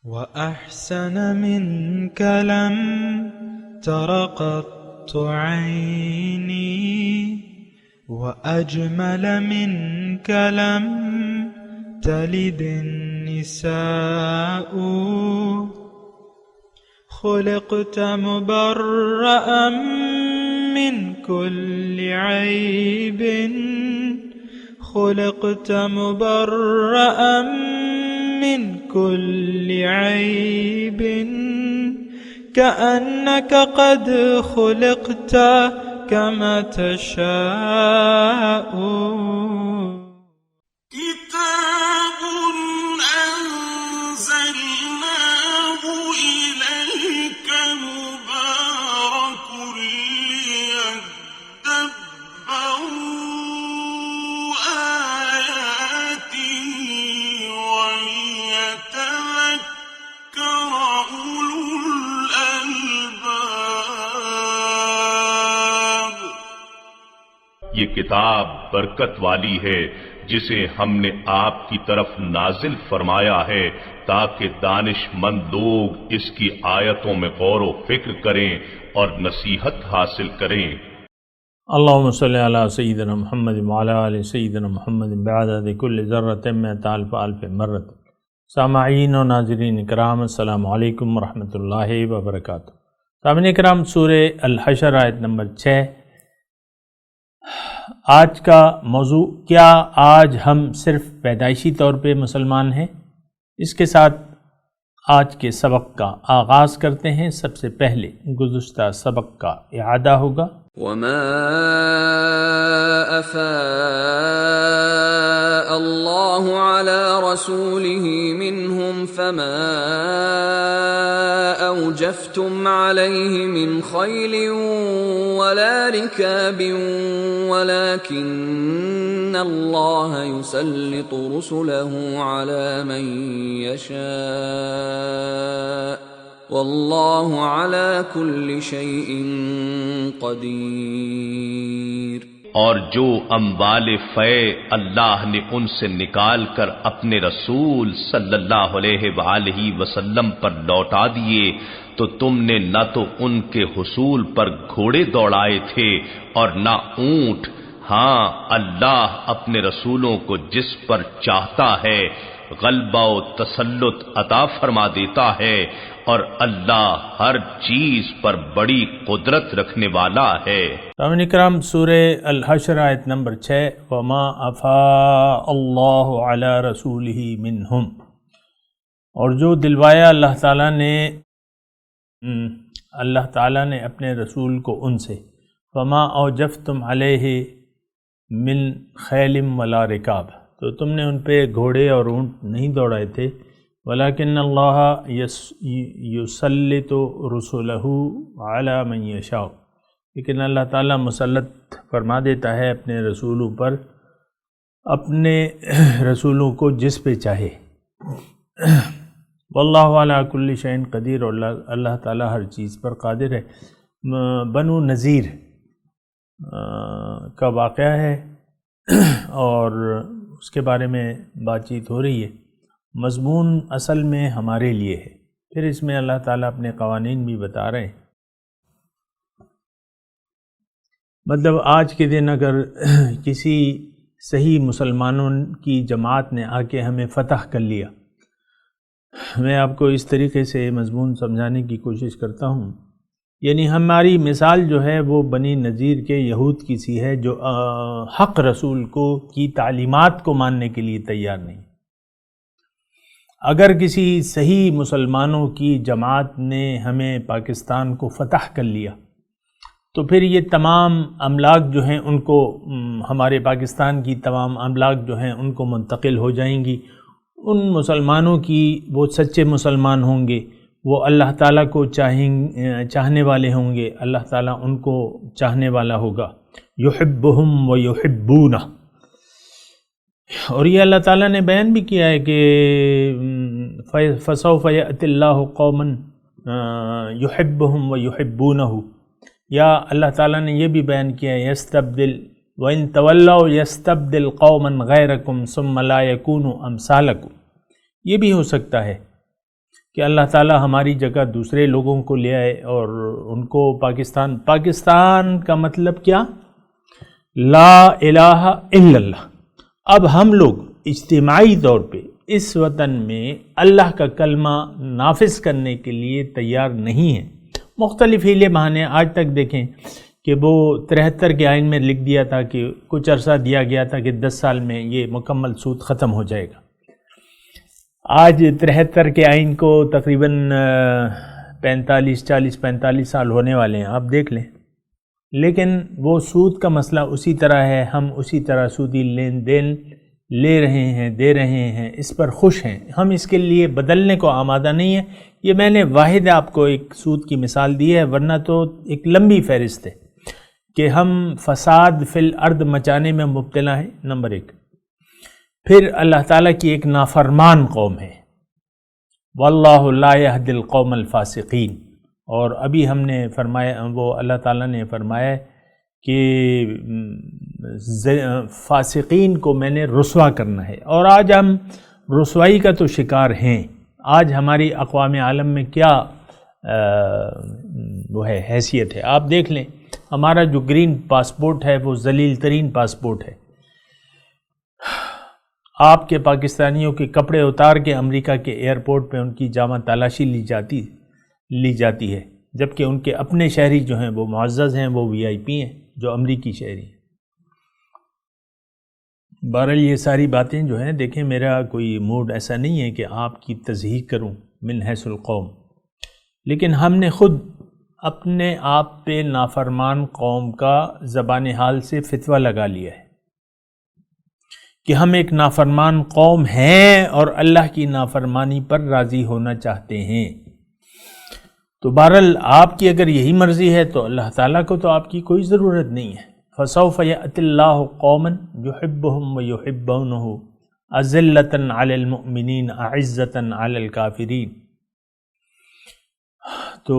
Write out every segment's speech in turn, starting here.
وأحسن منك لم تر قط عيني وأجمل منك لم تلد النساء خلقت مبرأ من كل عيب خلقت مبرأ من كل عيب كأنك قد خلقت كما تشاء كتاب أنزلناه إليك مبارك ليدبروا آياته وليتذكر أولو الألباب۔ یہ کتاب برکت والی ہے جسے ہم نے آپ کی طرف نازل فرمایا ہے تاکہ دانش مند لوگ اس کی آیتوں میں غور و فکر کریں اور نصیحت حاصل کریں۔ اللہم صلی علی سیدنا محمد وعلی آل سیدنا محمد بعدد کل ذرۃ مئۃ الف الف مرۃ۔ سامعین و ناظرین اکرام، السلام علیکم ورحمۃ اللہ وبرکاتہ۔ سامعین اکرام، سورہ الحشر آیت نمبر 6۔ آج کا موضوع، کیا آج ہم صرف پیدائشی طور پہ مسلمان ہیں؟ اس کے ساتھ آج کے سبق کا آغاز کرتے ہیں۔ سب سے پہلے گزشتہ سبق کا اعادہ ہوگا۔ وما أفاء الله على رسوله منهم فما أوجفتم عليه من خيل ولا ركاب ولكن الله يسلط رسله على من يشاء واللہ علی کل شیء قدیر۔ اور جو اموال فے اللہ نے ان سے نکال کر اپنے رسول صلی اللہ علیہ وآلہ وسلم پر لوٹا دیے تو تم نے نہ تو ان کے حصول پر گھوڑے دوڑائے تھے اور نہ اونٹ۔ ہاں، اللہ اپنے رسولوں کو جس پر چاہتا ہے غلبہ و تسلط عطا فرما دیتا ہے، اور اللہ ہر چیز پر بڑی قدرت رکھنے والا ہے۔ سامعین اکرام، سورہ الحشر آیت نمبر 6۔ وما افاء اللہ علی رسولہ منہم، اور جو دلوایا اللہ تعالیٰ نے اپنے رسول کو ان سے۔ فما اوجفتم علیہ من خیل ولا رکاب، تو تم نے ان پہ گھوڑے اور اونٹ نہیں دوڑائے تھے۔ ولیکن اللہ یسلط رسولہ علی من یشاء، لیکن اللہ تعالیٰ مسلط فرما دیتا ہے اپنے رسولوں پر، اپنے رسولوں کو جس پہ چاہے۔ واللہ علی کل شیء قدیر، اور اللہ تعالیٰ ہر چیز پر قادر ہے۔ بنو نذیر کا واقعہ ہے اور اس کے بارے میں بات چیت ہو رہی ہے۔ مضمون اصل میں ہمارے لیے ہے، پھر اس میں اللہ تعالیٰ اپنے قوانین بھی بتا رہے ہیں۔ مطلب آج کے دن اگر کسی صحیح مسلمانوں کی جماعت نے آ کے ہمیں فتح کر لیا، میں آپ کو اس طریقے سے مضمون سمجھانے کی کوشش کرتا ہوں، یعنی ہماری مثال جو ہے وہ بنی نذیر کے یہود کی سی ہے، جو حق رسول کی تعلیمات کو ماننے کے لیے تیار نہیں۔ اگر کسی صحیح مسلمانوں کی جماعت نے ہمیں پاکستان کو فتح کر لیا تو پھر یہ تمام املاک جو ہیں ان کو، ہمارے پاکستان کی تمام املاک جو ہیں ان کو منتقل ہو جائیں گی۔ ان مسلمانوں کی، وہ سچے مسلمان ہوں گے، وہ اللہ تعالیٰ کو چاہنے والے ہوں گے، اللہ تعالیٰ ان کو چاہنے والا ہوگا۔ یحبہم و یحبونہ، اور یہ اللہ تعالیٰ نے بیان بھی کیا ہے کہ فسوف یأتی اللہ قوما یحبہم و یحبونہ، یا اللہ تعالیٰ نے یہ بھی بیان کیا ہے یستبدل وَإِن تَوَلَّوْا يَسْتَبْدِلْ قَوْمًا غَيْرَكُمْ ثُمَّ لَا يَكُونُوا أَمْثَالَكُمْ، یہ بھی ہو سکتا ہے کہ اللہ تعالیٰ ہماری جگہ دوسرے لوگوں کو لے آئے اور ان کو پاکستان کا مطلب کیا؟ لا الہ الا اللہ۔ اب ہم لوگ اجتماعی طور پہ اس وطن میں اللہ کا کلمہ نافذ کرنے کے لیے تیار نہیں ہیں۔ مختلف ہیلے بہانے آج تک دیکھیں کہ وہ 73 کے آئین میں لکھ دیا تھا کہ کچھ عرصہ دیا گیا تھا کہ 10 سال میں یہ مکمل سود ختم ہو جائے گا۔ آج 73 کے آئین کو تقریباً 45 سال ہونے والے ہیں، آپ دیکھ لیں، لیکن وہ سود کا مسئلہ اسی طرح ہے، ہم اسی طرح سودی لین دین لے رہے ہیں، دے رہے ہیں، اس پر خوش ہیں، ہم اس کے لیے بدلنے کو آمادہ نہیں ہیں۔ یہ میں نے واحد آپ کو ایک سود کی مثال دی ہے، ورنہ تو ایک لمبی فہرست ہے کہ ہم فساد فی الارض مچانے میں مبتلا ہیں، نمبر 1۔ پھر اللہ تعالیٰ کی ایک نافرمان قوم ہے، واللہ لا یہدی القوم الفاسقین، اور ابھی ہم نے فرمایا، وہ اللہ تعالیٰ نے فرمایا کہ فاسقین کو میں نے رسوا کرنا ہے، اور آج ہم رسوائی کا تو شکار ہیں۔ آج ہماری اقوام عالم میں کیا وہ ہے حیثیت ہے، آپ دیکھ لیں، ہمارا جو گرین پاسپورٹ ہے وہ ذلیل ترین پاسپورٹ ہے۔ آپ کے پاکستانیوں کے کپڑے اتار کے امریکہ کے ایئرپورٹ پہ ان کی جامع تلاشی لی جاتی ہے، جبکہ ان کے اپنے شہری جو ہیں وہ معزز ہیں، وہ VIP ہیں جو امریکی شہری ہیں۔ بہرحال یہ ساری باتیں جو ہیں، دیکھیں میرا کوئی موڈ ایسا نہیں ہے کہ آپ کی تضحیق کروں من حیث القوم، لیکن ہم نے خود اپنے آپ پہ نافرمان قوم کا زبان حال سے فتویٰ لگا لیا ہے کہ ہم ایک نافرمان قوم ہیں اور اللہ کی نافرمانی پر راضی ہونا چاہتے ہیں۔ تو بہرحال آپ کی اگر یہی مرضی ہے تو اللہ تعالیٰ کو تو آپ کی کوئی ضرورت نہیں ہے۔ فَسَوْفَ يَأْتِ اللَّهُ قَوْمًا يُحِبُّهُمْ وَيُحِبُّونَهُ أَذِلَّةً عَلَى الْمُؤْمِنِينَ أَعِزَّةً عَلَى الْكَافِرِينَ۔ تو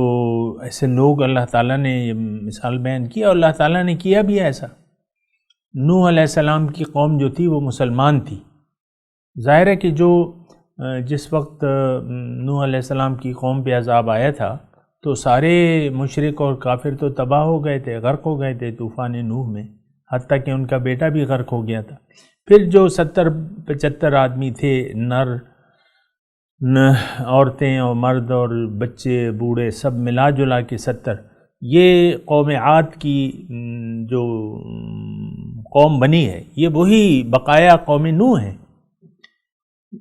ایسے لوگ اللہ تعالیٰ نے یہ مثال بیان کی، اور اللہ تعالیٰ نے کیا بھی ایسا۔ نوح علیہ السلام کی قوم جو تھی وہ مسلمان تھی۔ ظاہر ہے کہ جس وقت نوح علیہ السلام کی قوم پہ عذاب آیا تھا تو سارے مشرک اور کافر تو تباہ ہو گئے تھے، غرق ہو گئے تھے طوفان نوح میں، حتیٰ کہ ان کا بیٹا بھی غرق ہو گیا تھا۔ پھر جو 70-75 آدمی تھے، عورتیں اور مرد اور بچے بوڑھے سب ملا جلا کے 70، یہ قوم عاد کی جو قوم بنی ہے یہ وہی بقایا قوم نوح ہے،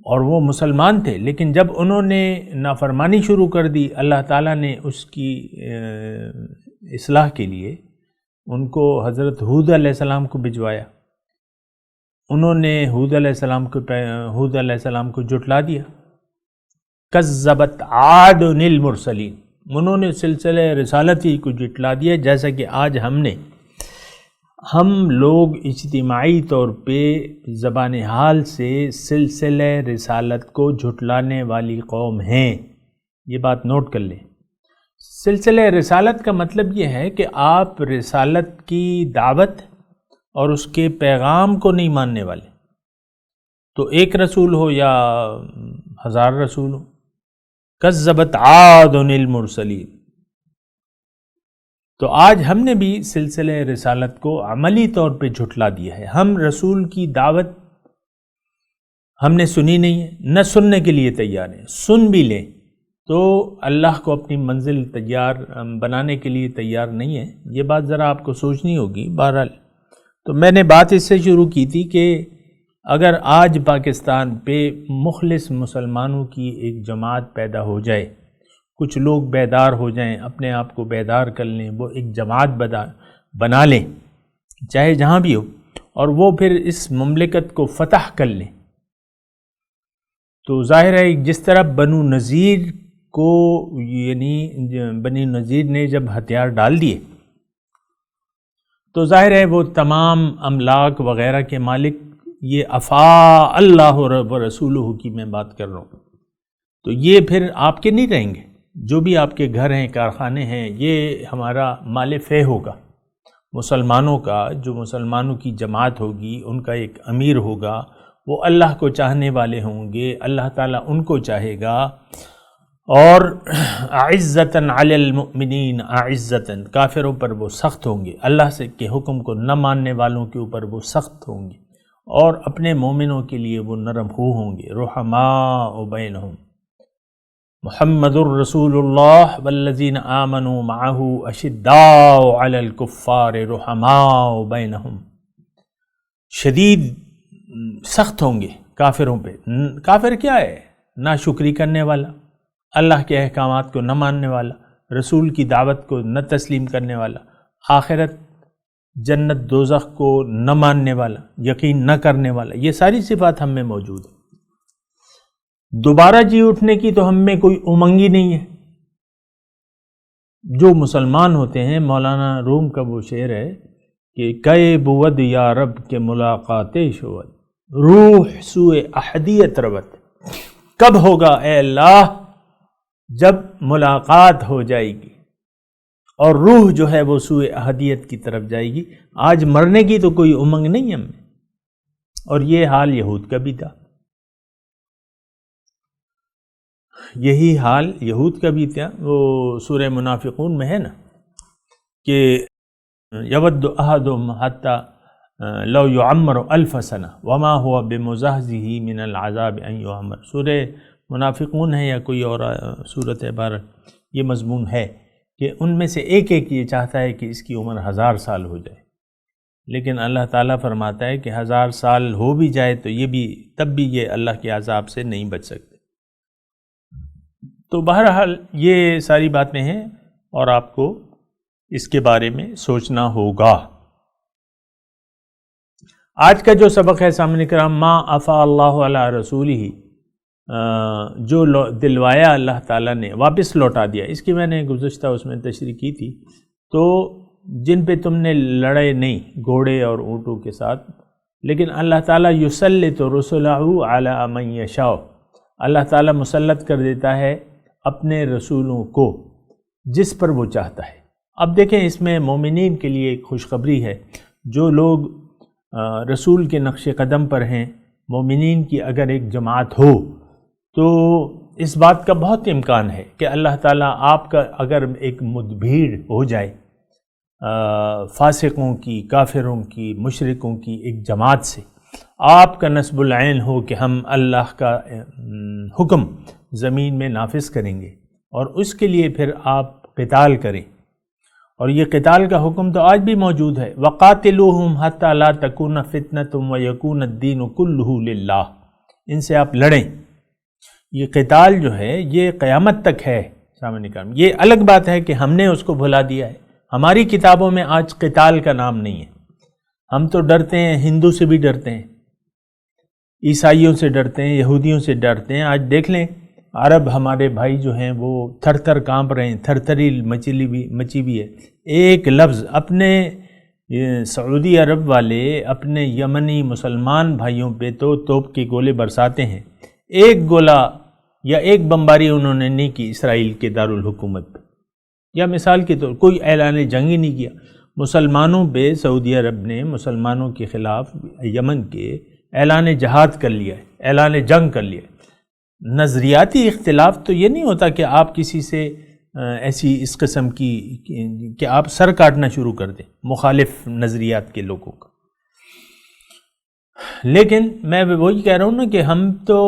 اور وہ مسلمان تھے، لیکن جب انہوں نے نافرمانی شروع کر دی، اللہ تعالیٰ نے اس کی اصلاح کے لیے ان کو حضرت ہود علیہ السلام کو بھجوایا۔ انہوں نے ہود علیہ السلام کو جھٹلا دیا۔ کذبت عاد المرسلین، انہوں نے سلسلہ رسالتی کو جھٹلا دیا، جیسا کہ آج ہم لوگ اجتماعی طور پہ زبان حال سے سلسلہ رسالت کو جھٹلانے والی قوم ہیں۔ یہ بات نوٹ کر لیں۔ سلسلہ رسالت کا مطلب یہ ہے کہ آپ رسالت کی دعوت اور اس کے پیغام کو نہیں ماننے والے، تو ایک رسول ہو یا 1000 رسول ہو۔ کذبت عاد المرسلین۔ تو آج ہم نے بھی سلسلہ رسالت کو عملی طور پہ جھٹلا دیا ہے۔ ہم رسول کی دعوت ہم نے سنی نہیں ہے، نہ سننے کے لیے تیار ہیں، سن بھی لیں تو اللہ کو اپنی منزل تیار بنانے کے لیے تیار نہیں ہے۔ یہ بات ذرا آپ کو سوچنی ہوگی۔ بہرحال تو میں نے بات اس سے شروع کی تھی کہ اگر آج پاکستان پہ مخلص مسلمانوں کی ایک جماعت پیدا ہو جائے، کچھ لوگ بیدار ہو جائیں، اپنے آپ کو بیدار کر لیں، وہ ایک جماعت بنا لیں چاہے جہاں بھی ہو، اور وہ پھر اس مملکت کو فتح کر لیں، تو ظاہر ہے جس طرح بنو نذیر کو، یعنی بنی نذیر نے جب ہتھیار ڈال دیے تو ظاہر ہے وہ تمام املاک وغیرہ کے مالک، یہ افا اللہ و رسولہ کی میں بات کر رہا ہوں، تو یہ پھر آپ کے نہیں رہیں گے۔ جو بھی آپ کے گھر ہیں، کارخانے ہیں، یہ ہمارا مال فے ہوگا مسلمانوں کا۔ جو مسلمانوں کی جماعت ہوگی، ان کا ایک امیر ہوگا، وہ اللہ کو چاہنے والے ہوں گے، اللہ تعالیٰ ان کو چاہے گا، اور اعزتاً علی المؤمنین اعزتاً، کافروں پر وہ سخت ہوں گے، اللہ سے کے حکم کو نہ ماننے والوں کے اوپر وہ سخت ہوں گے، اور اپنے مومنوں کے لیے وہ نرم خو ہوں گے۔ رحماء بینہم، محمد الرسول اللہ والذین آمنوا معہ اشداء علی الکفار رحماء بینہم، شدید سخت ہوں گے کافروں پہ۔ کافر کیا ہے؟ ناشکری کرنے والا، اللہ کے احکامات کو نہ ماننے والا، رسول کی دعوت کو نہ تسلیم کرنے والا، آخرت جنت دوزخ کو نہ ماننے والا، یقین نہ کرنے والا، یہ ساری صفات ہم میں موجود ہیں۔ دوبارہ جی اٹھنے کی تو ہم میں کوئی امنگ ہی نہیں ہے۔ جو مسلمان ہوتے ہیں، مولانا روم کا وہ شعر ہے کہ کئے بود یا رب کے ملاقات شود، روح سوئے احدیت روت، کب ہوگا اے اللہ جب ملاقات ہو جائے گی اور روح جو ہے وہ سوئے احدیت کی طرف جائے گی۔ آج مرنے کی تو کوئی امنگ نہیں ہم میں، اور یہ حال یہود کا بھی تھا، یہی حال یہود کا بھی تھا۔ وہ سورہ منافقون میں ہے نا کہ یود احدہم حتی لو یعمر الف سنہ وما هو بمزحزحہ من العذاب ان یعمر، سورہ منافقون ہے یا کوئی اور صورت عبارت، یہ مضمون ہے کہ ان میں سے ایک ایک یہ چاہتا ہے کہ اس کی عمر 1000 سال ہو جائے، لیکن اللہ تعالیٰ فرماتا ہے کہ 1000 سال ہو بھی جائے تو یہ بھی تب بھی یہ اللہ کے عذاب سے نہیں بچ سکتے۔ تو بہرحال یہ ساری باتیں ہیں اور آپ کو اس کے بارے میں سوچنا ہوگا۔ آج کا جو سبق ہے سامعین کرام، ما افا اللہ علی رسولہ، جو دلوایا اللہ تعالیٰ نے واپس لوٹا دیا، اس کی میں نے گزشتہ اس میں تشریح کی تھی۔ تو جن پہ تم نے لڑے نہیں گھوڑے اور اونٹوں کے ساتھ، لیکن اللہ تعالیٰ یسلط رسلہ علی من یشاء، اللہ تعالیٰ مسلط کر دیتا ہے اپنے رسولوں کو جس پر وہ چاہتا ہے۔ اب دیکھیں اس میں مومنین کے لیے ایک خوشخبری ہے، جو لوگ رسول کے نقش قدم پر ہیں، مومنین کی اگر ایک جماعت ہو تو اس بات کا بہت امکان ہے کہ اللہ تعالیٰ آپ کا اگر ایک مدبھیڑ ہو جائے فاسقوں کی، کافروں کی، مشرکوں کی ایک جماعت سے، آپ کا نصب العین ہو کہ ہم اللہ کا حکم زمین میں نافذ کریں گے، اور اس کے لیے پھر آپ قتال کریں، اور یہ قتال کا حکم تو آج بھی موجود ہے، وَقَاتِلُوهُمْ حَتَّى لَا تَكُونَ فِتْنَةٌ وَيَكُونَ الدِّينُ كُلُّهُ لِلَّهِ، ان سے آپ لڑیں۔ یہ قتال جو ہے یہ قیامت تک ہے سامنے کرم۔ یہ الگ بات ہے کہ ہم نے اس کو بھلا دیا ہے، ہماری کتابوں میں آج قتال کا نام نہیں ہے۔ ہم تو ڈرتے ہیں، ہندو سے بھی ڈرتے ہیں، عیسائیوں سے ڈرتے ہیں، یہودیوں سے ڈرتے ہیں۔ آج دیکھ لیں عرب ہمارے بھائی جو ہیں وہ تھر تھر کانپ رہے ہیں، تھر تھری مچی بھی ہے۔ ایک لفظ اپنے سعودی عرب والے اپنے یمنی مسلمان بھائیوں پہ تو توپ کے گولے برساتے ہیں، ایک گولہ یا ایک بمباری انہوں نے نہیں کی اسرائیل کے دارالحکومت پہ، یا مثال کے طور کوئی اعلان جنگ ہی نہیں کیا۔ مسلمانوں پہ سعودی عرب نے مسلمانوں کے خلاف یمن کے اعلان جہاد کر لیا ہے، اعلان جنگ کر لیا ہے۔ نظریاتی اختلاف تو یہ نہیں ہوتا کہ آپ کسی سے ایسی اس قسم کی کہ آپ سر کاٹنا شروع کر دیں مخالف نظریات کے لوگوں کا، لیکن میں وہی کہہ رہا ہوں نا کہ ہم تو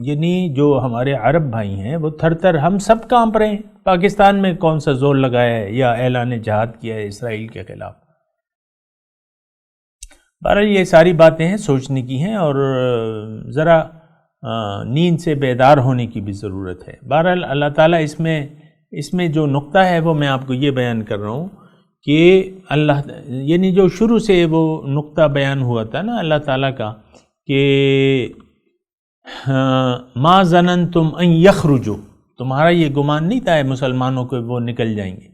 یعنی جو ہمارے عرب بھائی ہیں وہ تھر تھر ہم سب کانپ رہے ہیں۔ پاکستان میں کون سا زور لگایا ہے یا اعلان جہاد کیا ہے اسرائیل کے خلاف؟ بہرحال یہ ساری باتیں ہیں سوچنے کی ہیں، اور ذرا نیند سے بیدار ہونے کی بھی ضرورت ہے۔ بہرحال اللہ تعالیٰ اس میں جو نقطہ ہے وہ میں آپ کو یہ بیان کر رہا ہوں کہ اللہ یعنی جو شروع سے وہ نقطہ بیان ہوا تھا نا اللہ تعالیٰ کا کہ ما ظننتم ان یخرجوا، تمہارا یہ گمان نہیں تھا مسلمانوں کو وہ نکل جائیں گے،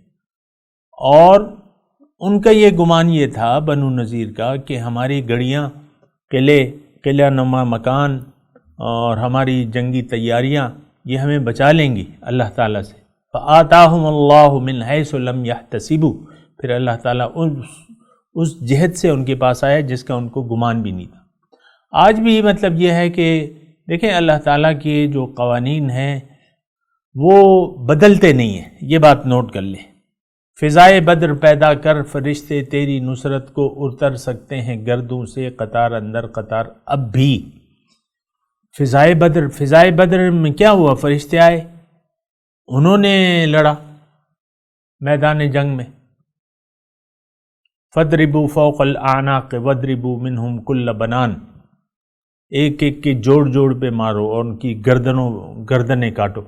اور ان کا یہ گمان یہ تھا بنو نذیر کا کہ ہماری گڑیاں، قلعہ نما مکان اور ہماری جنگی تیاریاں یہ ہمیں بچا لیں گی اللہ تعالیٰ سے۔ فآتاہم اللہ من حیث لم یحتسبوا، پھر اللہ تعالیٰ اس جہت سے ان کے پاس آیا جس کا ان کو گمان بھی نہیں تھا۔ آج بھی مطلب یہ ہے کہ دیکھیں اللہ تعالیٰ کے جو قوانین ہیں وہ بدلتے نہیں ہیں، یہ بات نوٹ کر لیں۔ فضائے بدر پیدا کر فرشتے تیری نصرت کو اتر سکتے ہیں گردوں سے قطار اندر قطار اب بھی۔ فضائے بدر میں کیا ہوا؟ فرشتے آئے، انہوں نے لڑا میدان جنگ میں، فَاضْرِبُوا فَوْقَ الْأَعْنَاقِ وَاضْرِبُوا مِنْهُمْ كُلَّ بَنَانٍ، ایک ایک کے جوڑ پہ مارو اور ان کی گردنیں کاٹو۔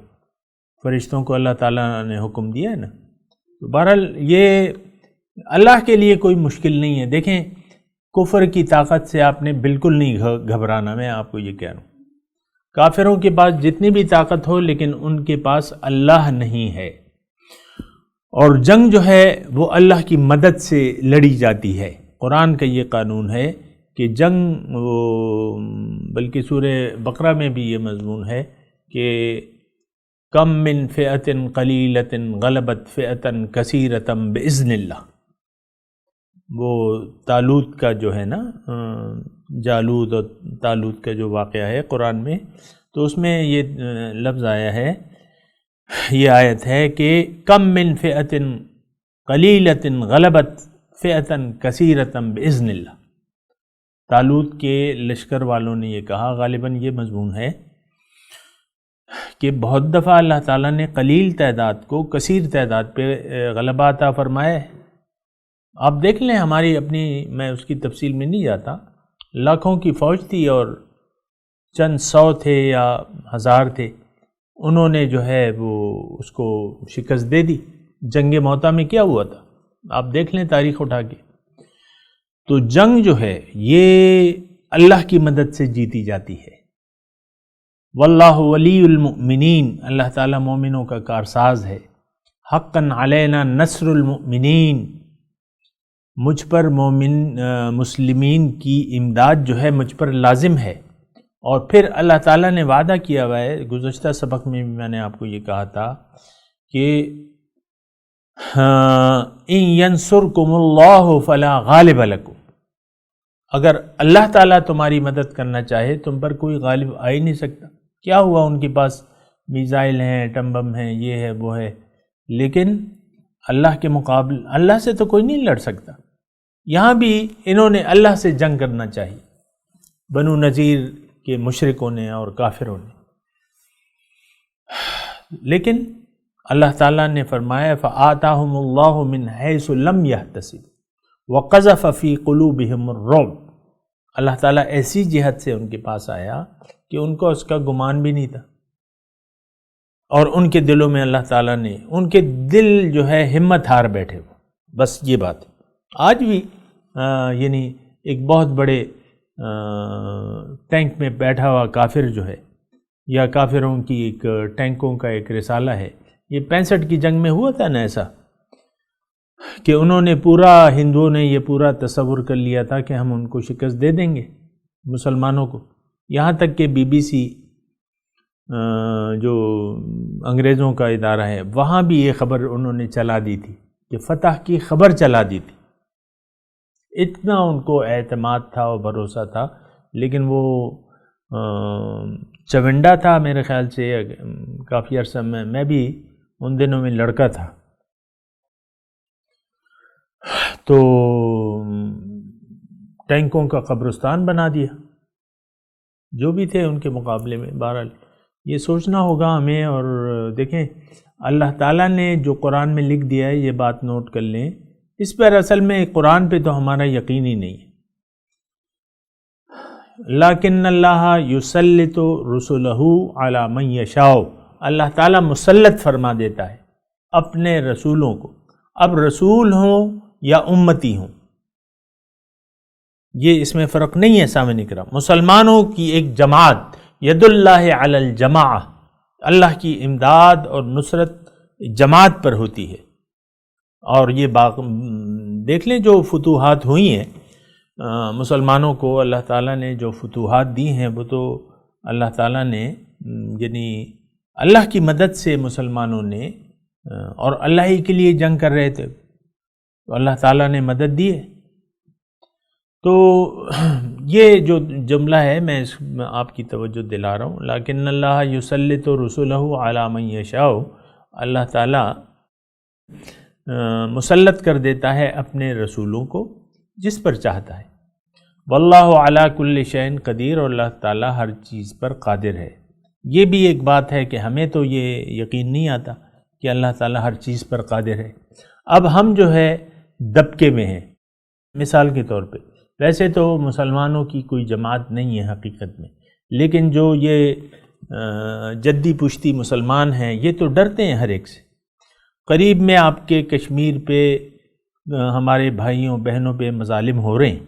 فرشتوں کو اللہ تعالیٰ نے حکم دیا ہے نا۔ تو بہرحال یہ اللہ کے لیے کوئی مشکل نہیں ہے۔ دیکھیں کفر کی طاقت سے آپ نے بالکل نہیں گھبرانا، میں آپ کو یہ کہہ رہا ہوں۔ کافروں کے پاس جتنی بھی طاقت ہو لیکن ان کے پاس اللہ نہیں ہے، اور جنگ جو ہے وہ اللہ کی مدد سے لڑی جاتی ہے۔ قرآن کا یہ قانون ہے کہ جنگ، بلکہ سورہ بقرہ میں بھی یہ مضمون ہے کہ کم من فئۃ قلیلۃ غلبت فئۃ کثیرۃ باذن اللہ۔ وہ طالوت کا جو ہے نا، جالوت اور طالوت کا جو واقعہ ہے قرآن میں، تو اس میں یہ لفظ آیا ہے، یہ آیت ہے کہ کم من فئۃ قلیلۃ غلبت فئۃ کثیرۃ باذن اللہ۔ طالوت کے لشکر والوں نے یہ کہا، غالباً یہ مضمون ہے کہ بہت دفعہ اللہ تعالیٰ نے قلیل تعداد کو کثیر تعداد پہ غلبہ عطا فرمایا ہے۔ آپ دیکھ لیں ہماری اپنی، میں اس کی تفصیل میں نہیں جاتا، لاکھوں کی فوج تھی اور چند 100 تھے یا 1000 تھے، انہوں نے جو ہے وہ اس کو شکست دے دی۔ جنگ موتا میں کیا ہوا تھا آپ دیکھ لیں تاریخ اٹھا کے۔ تو جنگ جو ہے یہ اللہ کی مدد سے جیتی جاتی ہے۔ واللہ ولی المؤمنین، اللہ تعالیٰ مومنوں کا کارساز ہے۔ حقا علینا نصر المؤمنین، مجھ پر مسلمین کی امداد جو ہے مجھ پر لازم ہے۔ اور پھر اللہ تعالیٰ نے وعدہ کیا ہوا ہے، گزشتہ سبق میں بھی میں نے آپ کو یہ کہا تھا کہ ان ینصرکم اللہ فلا غالب لکم، اگر اللہ تعالیٰ تمہاری مدد کرنا چاہے تم پر کوئی غالب آ ہی نہیں سکتا۔ کیا ہوا؟ ان کے پاس میزائل ہیں، ایٹم بم ہیں، یہ ہے وہ ہے، لیکن اللہ کے مقابل اللہ سے تو کوئی نہیں لڑ سکتا۔ یہاں بھی انہوں نے اللہ سے جنگ کرنا چاہیے، بنو نذیر کے مشرکوں نے اور کافروں نے، لیکن اللہ تعالیٰ نے فرمایا فآتاہم اللہ من حیث لم یحتسب وقذف فی قلوبہم الرعب، اللہ تعالیٰ ایسی جہت سے ان کے پاس آیا کہ ان کو اس کا گمان بھی نہیں تھا، اور ان کے دلوں میں اللہ تعالیٰ نے، ان کے دل جو ہے ہمت ہار بیٹھے ہو۔ بس یہ بات ہے۔ آج بھی یعنی ایک بہت بڑے ٹینک میں بیٹھا ہوا کافر جو ہے، یا کافروں کی ایک ٹینکوں کا ایک رسالہ ہے، یہ 65 کی جنگ میں ہوا تھا نا ایسا، کہ انہوں نے ہندوؤں نے یہ پورا تصور کر لیا تھا کہ ہم ان کو شکست دے دیں گے مسلمانوں کو، یہاں تک کہ BBC جو انگریزوں کا ادارہ ہے وہاں بھی یہ خبر انہوں نے چلا دی تھی کہ فتح کی خبر چلا دی تھی۔ اتنا ان کو اعتماد تھا اور بھروسہ تھا، لیکن وہ چونڈا تھا میرے خیال سے کافی عرصہ میں بھی ان دنوں میں لڑکا تھا، تو ٹینکوں کا قبرستان بنا دیا جو بھی تھے ان کے مقابلے میں۔ بہرحال یہ سوچنا ہوگا ہمیں، اور دیکھیں اللہ تعالیٰ نے جو قرآن میں لکھ دیا ہے یہ بات نوٹ کر لیں، اس پر اصل میں قرآن پہ تو ہمارا یقین ہی نہیں ہے۔ لیکن اللہ یسلط رسلہ علی من یشاء، اللہ تعالیٰ مسلط فرما دیتا ہے اپنے رسولوں کو، اب رسول ہوں یا امتی ہوں، یہ اس میں فرق نہیں ہے سامنے کرام۔ مسلمانوں کی ایک جماعت، ید اللہ علی الجماعہ، اللہ کی امداد اور نصرت جماعت پر ہوتی ہے۔ اور یہ دیکھ لیں جو فتوحات ہوئی ہیں مسلمانوں کو، اللہ تعالیٰ نے جو فتوحات دی ہیں وہ تو اللہ تعالیٰ نے، یعنی اللہ کی مدد سے مسلمانوں نے، اور اللہ ہی کے لیے جنگ کر رہے تھے تو اللہ تعالیٰ نے مدد دی ہے۔ تو یہ جو جملہ ہے میں آپ کی توجہ دلا رہا ہوں، لیکن اللہ یسلط رسلہ علی من یشاء، اللہ تعالیٰ مسلط کر دیتا ہے اپنے رسولوں کو جس پر چاہتا ہے۔ واللہ علی کل شیء قدیر، اور اللہ تعالیٰ ہر چیز پر قادر ہے۔ یہ بھی ایک بات ہے کہ ہمیں تو یہ یقین نہیں آتا کہ اللہ تعالیٰ ہر چیز پر قادر ہے۔ اب ہم جو ہے دبکے میں ہیں، مثال کے طور پہ ویسے تو مسلمانوں کی کوئی جماعت نہیں ہے حقیقت میں، لیکن جو یہ جدی پشتی مسلمان ہیں یہ تو ڈرتے ہیں ہر ایک سے۔ قریب میں آپ کے کشمیر پہ ہمارے بھائیوں بہنوں پہ مظالم ہو رہے ہیں،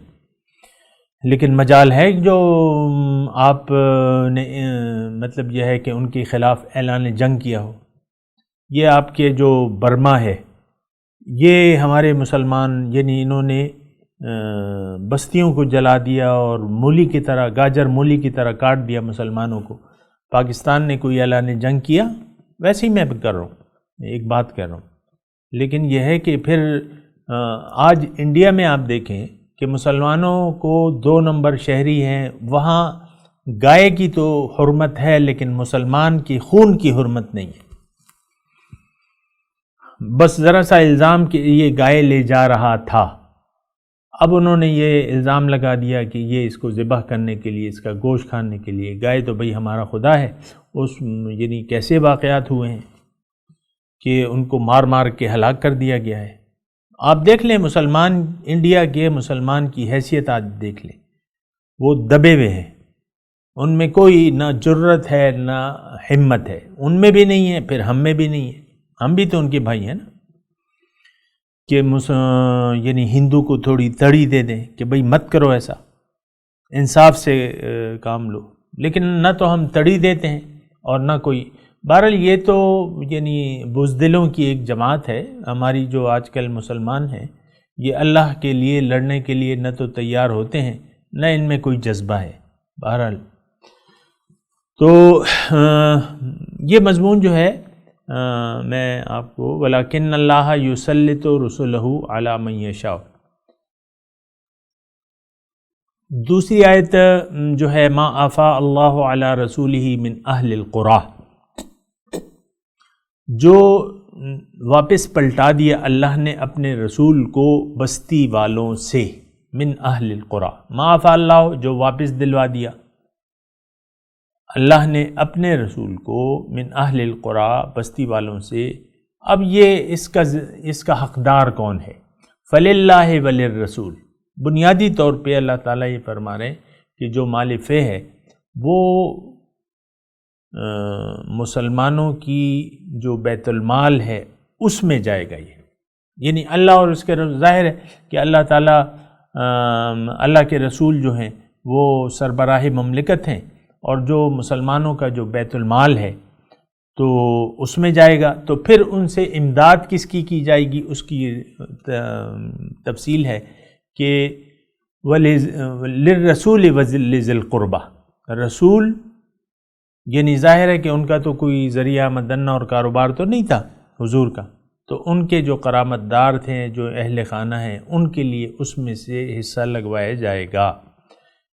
لیکن مجال ہے جو آپ نے مطلب یہ ہے کہ ان کے خلاف اعلان جنگ کیا ہو۔ یہ آپ کے جو برما ہے، یہ ہمارے مسلمان یعنی انہوں نے بستیوں کو جلا دیا اور مولی کی طرح، گاجر مولی کی طرح کاٹ دیا مسلمانوں کو۔ پاکستان نے کوئی اعلان جنگ کیا؟ ویسے ہی میں کر رہا ہوں، ایک بات کر رہا ہوں، لیکن یہ ہے کہ پھر آج انڈیا میں آپ دیکھیں کہ مسلمانوں کو 2 نمبر شہری ہیں، وہاں گائے کی تو حرمت ہے لیکن مسلمان کی خون کی حرمت نہیں ہے۔ بس ذرا سا الزام کہ یہ گائے لے جا رہا تھا، اب انہوں نے یہ الزام لگا دیا کہ یہ اس کو ذبح کرنے کے لیے، اس کا گوشت کھانے کے لیے، گائے تو بھئی ہمارا خدا ہے۔ یعنی کیسے واقعات ہوئے ہیں کہ ان کو مار مار کے ہلاک کر دیا گیا ہے۔ آپ دیکھ لیں مسلمان، انڈیا کے مسلمان کی حیثیت آج دیکھ لیں، وہ دبے ہوئے ہیں، ان میں کوئی نہ جرت ہے نہ ہمت ہے، ان میں بھی نہیں ہے، پھر ہم میں بھی نہیں ہے۔ ہم بھی تو ان کے بھائی ہیں نا، کہ یعنی ہندو کو تھوڑی تڑی دے دیں کہ بھئی مت کرو ایسا، انصاف سے کام لو، لیکن نہ تو ہم تڑی دیتے ہیں اور نہ کوئی۔ بہرحال یہ تو یعنی بزدلوں کی ایک جماعت ہے ہماری، جو آج کل مسلمان ہیں، یہ اللہ کے لیے لڑنے کے لیے نہ تو تیار ہوتے ہیں نہ ان میں کوئی جذبہ ہے۔ بہرحال تو یہ مضمون جو ہے میں آپ کو وَلَكِنَّ اللَّهَ يُسَلِّطُ رُسُلَهُ عَلَى مَن يَشَاءُ۔ دوسری آیت جو ہے ما آفا اللہ علی رسولہ من اہل القرى، جو واپس پلٹا دیا اللہ نے اپنے رسول کو بستی والوں سے، من اہل القرى، ما آفا اللہ جو واپس دلوا دیا اللہ نے اپنے رسول کو من اہل القرى بستی والوں سے۔ اب یہ اس کا حقدار کون ہے؟ فللہ وللرسول، بنیادی طور پہ اللہ تعالیٰ یہ فرما رہے ہیں کہ جو مال فے ہے وہ مسلمانوں کی جو بیت المال ہے اس میں جائے گا، یہ یعنی اللہ اور اس کے ظاہر ہے کہ اللہ تعالیٰ اللہ کے رسول جو ہیں وہ سربراہ مملکت ہیں، اور جو مسلمانوں کا جو بیت المال ہے تو اس میں جائے گا، تو پھر ان سے امداد کس کی جائے گی اس کی تفصیل ہے کہ للرسول وذی القربہ، رسول یعنی ظاہر ہے کہ ان کا تو کوئی ذریعہ آمدن اور کاروبار تو نہیں تھا حضور کا، تو ان کے جو قرابت دار تھے، جو اہل خانہ ہیں، ان کے لیے اس میں سے حصہ لگوایا جائے گا۔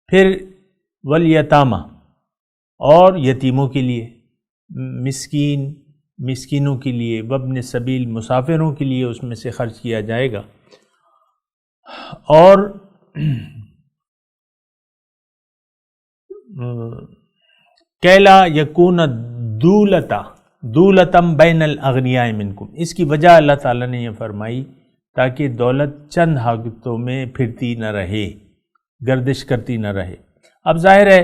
پھر والیتامہ، اور یتیموں کے لیے، مسکینوں کے لیے، وابن السبیل مسافروں کے لیے اس میں سے خرچ کیا جائے گا۔ اور کیلا یکون دولتم بین الاغنیاء منکم، اس کی وجہ اللہ تعالیٰ نے یہ فرمائی تاکہ دولت چند ہاتھوں میں پھرتی نہ رہے، گردش کرتی نہ رہے۔ اب ظاہر ہے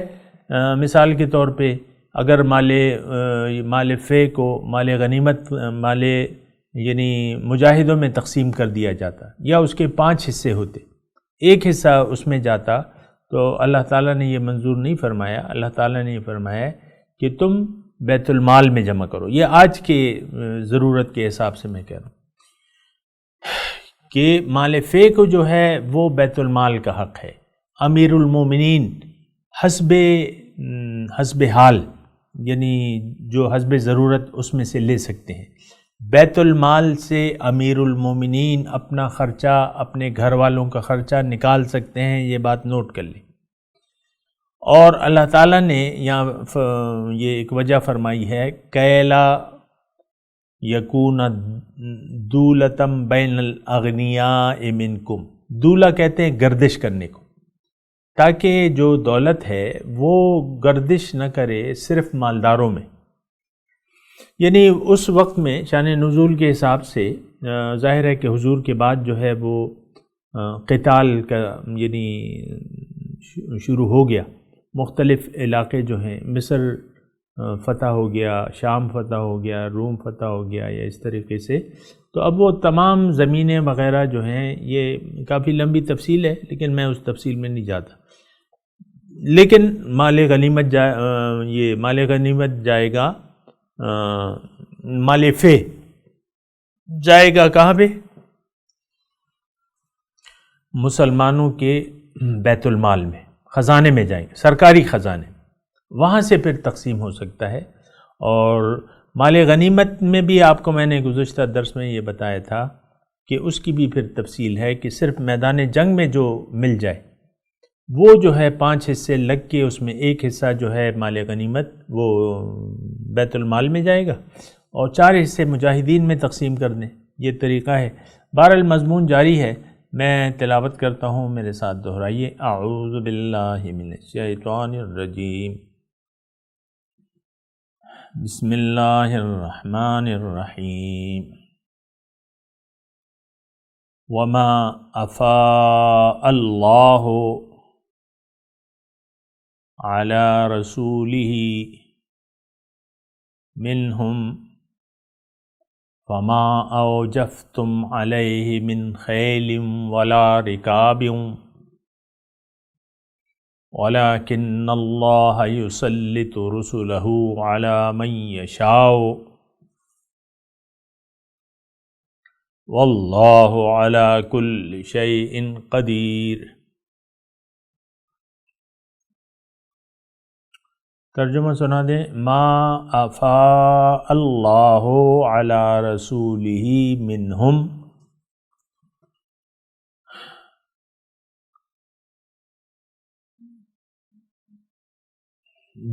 مثال کے طور پہ اگر مال فے کو، مال غنیمت، مال یعنی مجاہدوں میں تقسیم کر دیا جاتا، یا اس کے 5 حصے ہوتے، ایک حصہ اس میں جاتا، تو اللہ تعالیٰ نے یہ منظور نہیں فرمایا۔ اللہ تعالیٰ نے یہ فرمایا کہ تم بیت المال میں جمع کرو۔ یہ آج کے ضرورت کے حساب سے میں کہہ رہا ہوں کہ مال فے کو جو ہے وہ بیت المال کا حق ہے، امیر المومنین حسب حال، یعنی جو حسب ضرورت اس میں سے لے سکتے ہیں، بیت المال سے امیر المومنین اپنا خرچہ، اپنے گھر والوں کا خرچہ نکال سکتے ہیں، یہ بات نوٹ کر لیں۔ اور اللہ تعالیٰ نے یہاں یہ ایک وجہ فرمائی ہے، کیلا یکون دولتم بین الاغنیاء منکم، دولہ کہتے ہیں گردش کرنے کو، تاکہ جو دولت ہے وہ گردش نہ کرے صرف مالداروں میں۔ یعنی اس وقت میں شان نزول کے حساب سے ظاہر ہے کہ حضور کے بعد جو ہے وہ قتال کا یعنی شروع ہو گیا، مختلف علاقے جو ہیں، مصر فتح ہو گیا، شام فتح ہو گیا، روم فتح ہو گیا، یا اس طریقے سے۔ تو اب وہ تمام زمینیں وغیرہ جو ہیں، یہ کافی لمبی تفصیل ہے لیکن میں اس تفصیل میں نہیں جاتا، لیکن مال غنیمت یہ مال غنیمت جائے گا، مال فے جائے گا کہاں پہ؟ مسلمانوں کے بیت المال میں، خزانے میں جائیں گے، سرکاری خزانے، وہاں سے پھر تقسیم ہو سکتا ہے۔ اور مال غنیمت میں بھی آپ کو میں نے گزشتہ درس میں یہ بتایا تھا کہ اس کی بھی پھر تفصیل ہے کہ صرف میدان جنگ میں جو مل جائے وہ جو ہے 5 حصے لگ کے اس میں ایک حصہ جو ہے مال غنیمت وہ بیت المال میں جائے گا، اور 4 حصے مجاہدین میں تقسیم کر دیں، یہ طریقہ ہے۔ بہرحال مضمون جاری ہے، میں تلاوت کرتا ہوں، میرے ساتھ دہرائیے۔ اعوذ باللہ من الشیطان الرجیم، بسم اللہ الرحمن الرحیم۔ وما افاء اللہ علی رسولہ منہم فما اوجفتم علیہ من خیل ولا رکاب ولكن اللہ یسلط رسلہ علی من یشاء واللہ علی کل شیء قدیر۔ ترجمہ سنا دیں۔ ما افاء اللہ علی رسولہ منہم،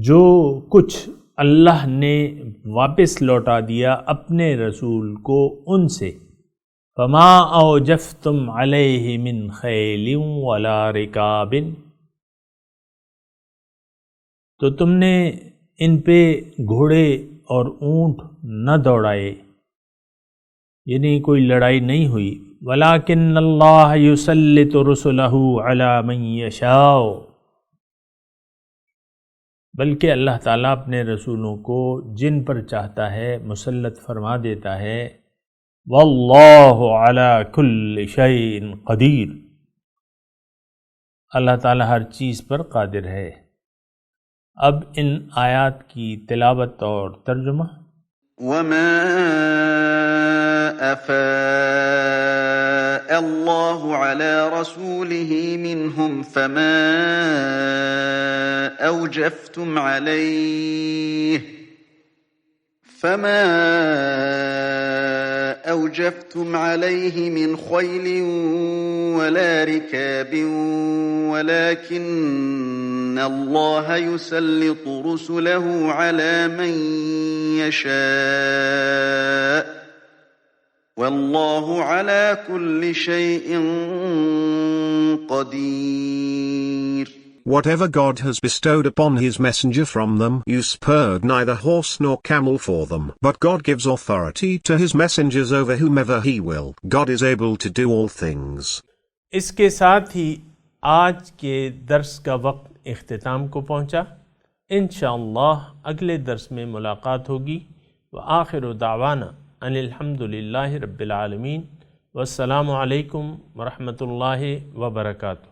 جو کچھ اللہ نے واپس لوٹا دیا اپنے رسول کو ان سے، فما اوجفتم علیہ من خیل ولا رکاب، تو تم نے ان پہ گھوڑے اور اونٹ نہ دوڑائے، یعنی کوئی لڑائی نہیں ہوئی۔ ولیکن اللہ یسلط رسلہ علی من یشاء، بلکہ اللہ تعالیٰ اپنے رسولوں کو جن پر چاہتا ہے مسلط فرما دیتا ہے۔ واللہ علی کل شیء قدیر، اللہ تعالیٰ ہر چیز پر قادر ہے۔ اب ان آیات کی تلاوت اور ترجمہ۔ وما أفاء الله على رسوله منهم فما أوجفتم عليه من خيل ولا ركاب ولكن الله يسلط رسله على من يشاء والله على كل شيء قدير۔ Whatever God has bestowed upon his messenger from them, you spurred neither horse nor camel for them, but God gives authority to his messengers over whomever he will. God is able to do all things. اس کے ساتھ ہی آج کے درس کا وقت اختتام کو پہنچا۔ انشاءاللہ اگلے درس میں ملاقات ہوگی۔ وآخر دعوانا ان الحمدللہ رب العالمین، والسلام علیکم ورحمۃ اللہ وبرکاتہ۔